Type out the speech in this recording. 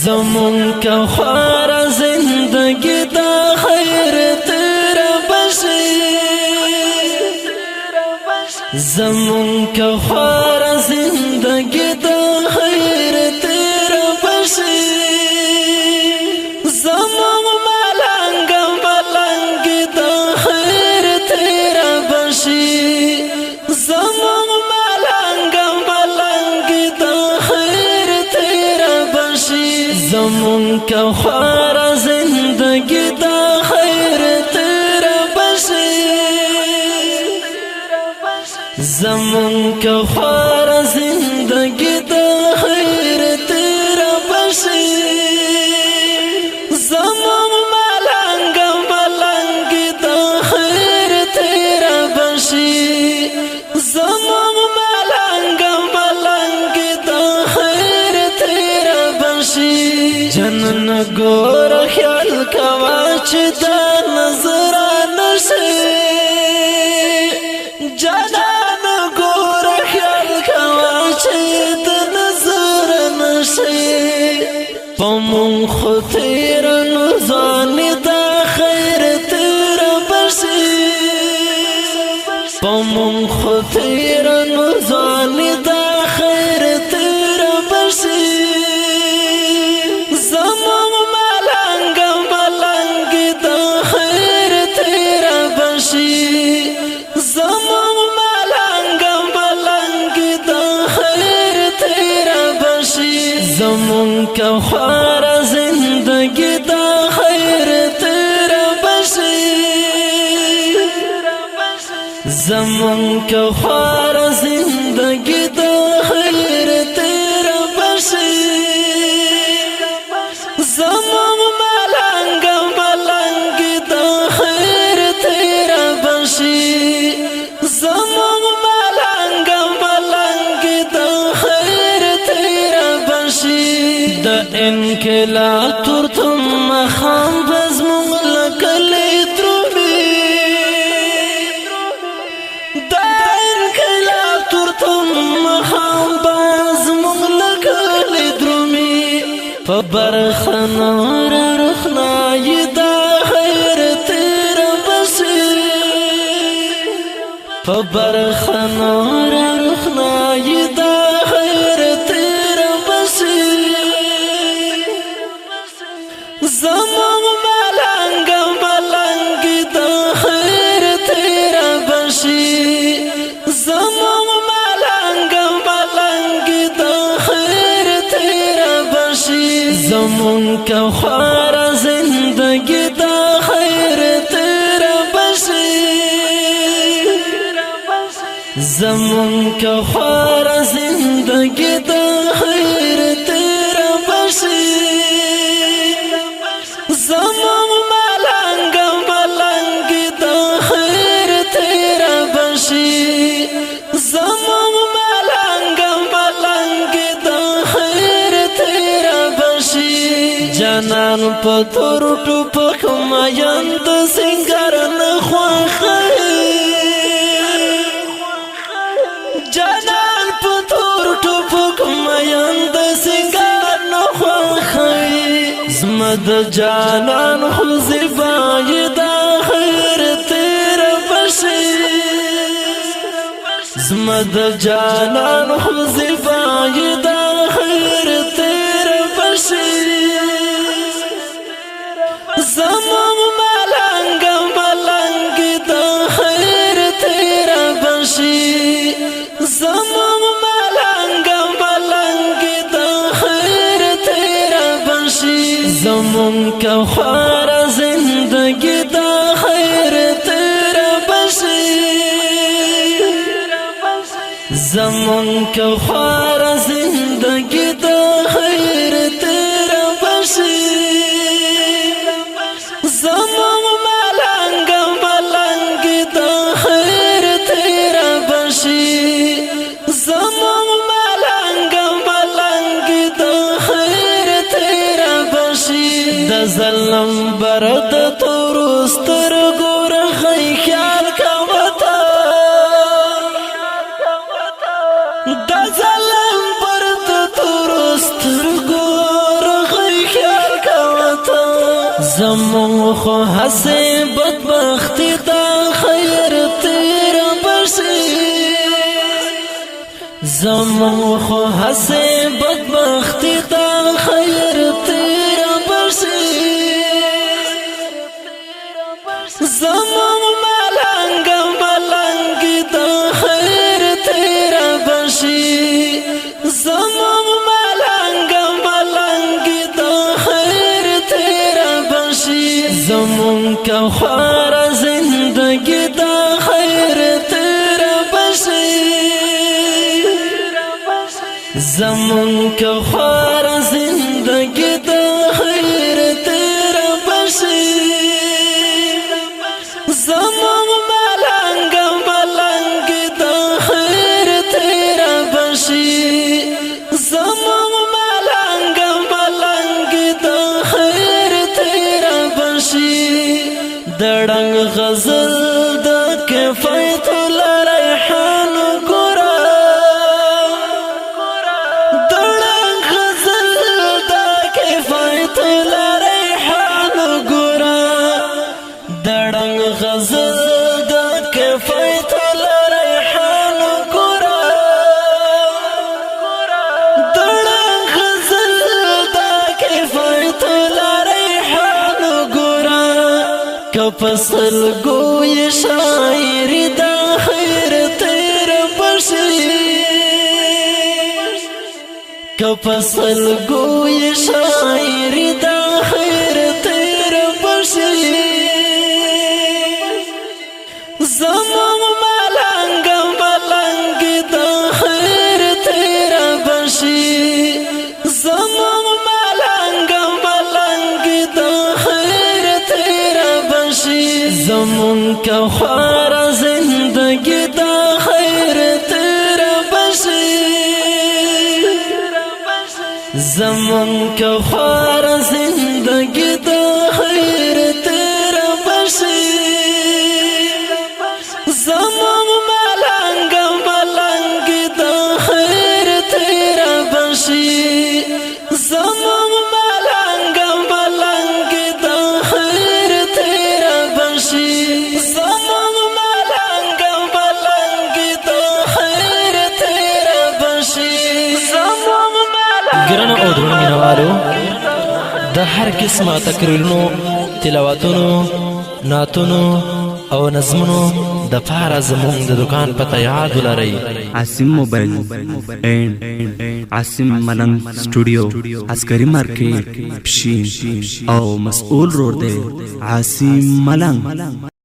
زمون کا خوارا زندگی دا خیر تیرا بشی زمون کا خوارا زندگی دا خیر تیرا بشی زمون ملنگ دا خیر تیرا بشی زمون ملنگ دا خیر تیرا بشی زمون کا خوارا زندگی دا خیر تیرا بشی زمون کا خوارا زندگی دا خیر تیرا بشی زمون ملنگ دا خیر تیرا بشی زمون ملنگ دا خیر تیرا بشی جنن گور خیال کوا چه دا نظر نشی جنن گور خیال کوا چه دا نظر نشی پمون خود تیرا نزانی دا خیر تیرا بشی پمون خود تیرا نزانی دا خیر تیرا بشی زمون ملنگ دا خیر تیرا بشی زمون ملنگ دا خیر تیرا بشی زمون کا خوارا زندگی دا خیر تیرا بشی زمون کا خوارا زندگی دا خیر تیرا بشی زمون ملنگ دا خیر تیرا بشی زمون ملنگ دا خیر تیرا بشی دا انقلاب ترتم مخام بزمون لکلی درومی دا انقلاب ترتم مخام بزمون لکلی درومی فبرخنا رخنای دا خیر تیرا بشی فبرخنا رخنای دا خیر تیرا بشی زمون ملنگ دا خیر تیرا بشی زمون ملنگ دا خیر تیرا بشی زمون کا خوارا زندگی دا خیر تیرا بشی زمون کا خوارا زندگی دا خیر تیرا بشی زمون ملنگ دا خیر تیرا بشی زمون ملنگ دا خیر تیرا بشی جانان پتور ټوپک مایند سنگر نخواخی جانان پتور ټوپک مایند سنگر نخواخی زمد جانان خوزی بای دا خیر تیرا بشی زمد جانان خوزی بای دا خیر تیرا بشی زمون ملنگ دا خیر تیرا بشی زمون ملنگ دا خیر تیرا بشی زمون کا خوارا زندگی دا خیر تیرا بشی زمون کا خوارا زندگی دا خیر تیرا بشی زمون ملنگ دا خیر تیرا بشی زمون ملنگ دا خیر تیرا بشی دا ظلم برد تورستر گور خی خیال کا وطا دا ظلم پر تورو سترګو رغی خیال کوتا زمون خو هسې بدبختی دا خیر تیر بشي زمون خو هسې بدبختی دا خیر تیر بشي زمون ملنګ ملنګ دا خیر تیر بشي زمون ملنګ ملنګ دا خیر تیر بشي زمون کا خوار زندگی دا خیر تیر بشي زمون کا خوار زندگی دا خیر تیر بشي زمون ملنګ ملنګ دا خیر تیر بشي زمون ملنګ ملنګ دا خیر تیر بشي دړنګ غزل د کفایت لریحان ګورا دړنګ غزل د کفایت لریحان ګورا دړنګ غزل د کفایت لریحان ګورا دړنګ غزل د کفایت لریحان ګورا کپسل ګوي شاعر د خیر تیر بشي کپسل ګوي شاعر د خیر تیر بشي زمون ملنګ ملنګ دا خیر تیر بشي زمون ملنګ ملنګ دا خیر تیر بشي زمون کا خوار زندگی دا خیر تیر بشي زمون کا خوار زندگی دا خیر تیر بشي زمون ملنګ ملنګ دا خیر تیر بشي زمون ملنګ ملنګ دا خیر تیر بشي زمون ملنګ ملنګ دا خیر تیر بشي زمون ملنګ ګرانو او درنو مینوالو د هر قسمه تقریرونو تلاوتونو نعتونو او نظمونو د پاره زمونږ د دکان پته یاد ولرئ عاصم موبایل اینڈ عاصم ملنګ سټوډیو عسکری مارکیټ پشین او مسئول روډ دی عاصم ملنګ